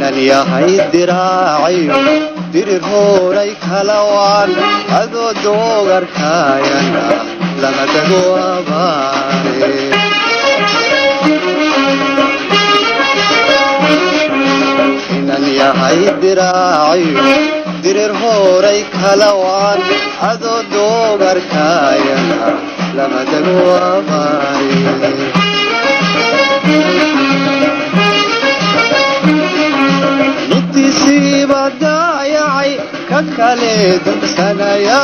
inan yahay diraaci dirir horay kalawaan adoo doogarkaayana lama tago abaare inan yahay diraaci dirir horay kalawaan adoo doogarkaayana lama tago abaare nitisiiba daayacay ka kale dugsanaya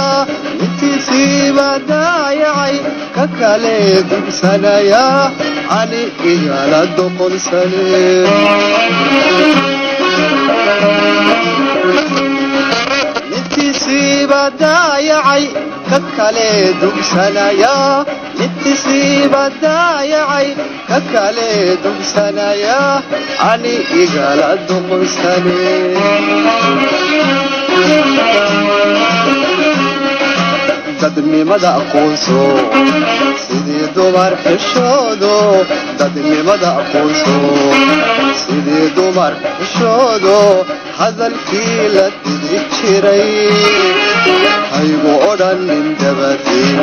nitisiiba daayacay ka kale dugsanaya ani igala doqonsane nitisiiba daayacay ka kale dugsanaya nitisiiba daayacay ka kale dugsanaya ani igala doqonsane dadnimada aqoonso sidii dumar xishoodo dadnimada aqoonso sidii dumar xishoodo hadalkii la didi jiray haygu odhanin dabadii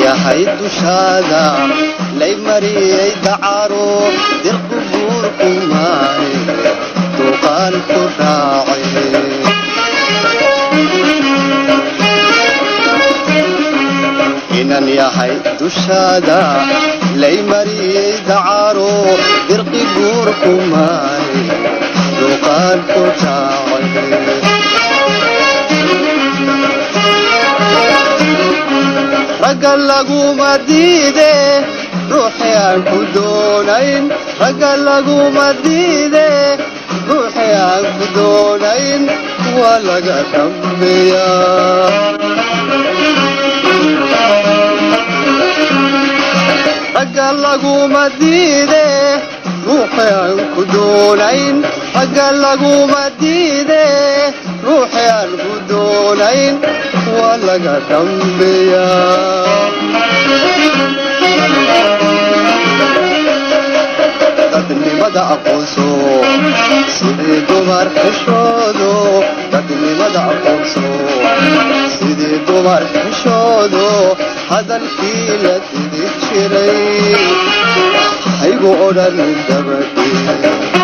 yahay dushaada lay mariyay dacaro dirqu buurku maay duqaan ku raacay inan yahay dushaada lay mariyay dacaro dirqu buurku maay duqaan ku raacay ragal laguma diide ruuxi aan ku doonayn ragal laguma diide ruuxi aan ku doonayn waa laga dambeeyaa ragal laguma diide ruuxi aan ku doonayn ragal laguma diide ruuxi aan ku doonayn waa laga dambeeyaa dadnimada aqoonso sidii dumar xishoodo dadnimada aqoonso sidii dumar xishoodo hadalkii la didi jiray haygu odhanin dabadii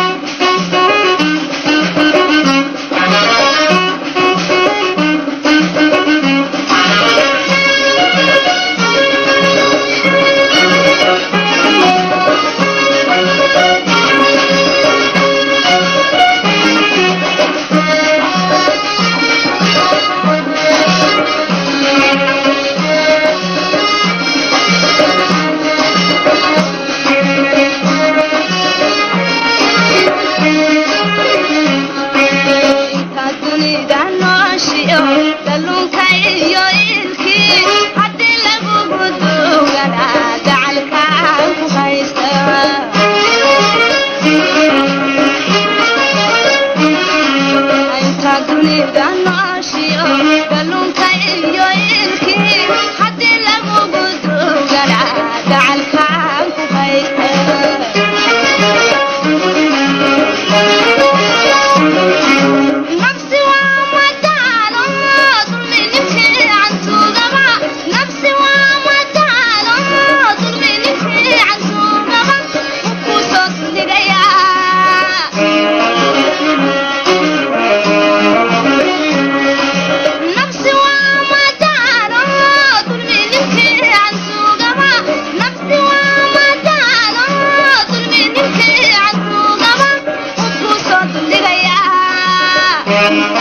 Yeah.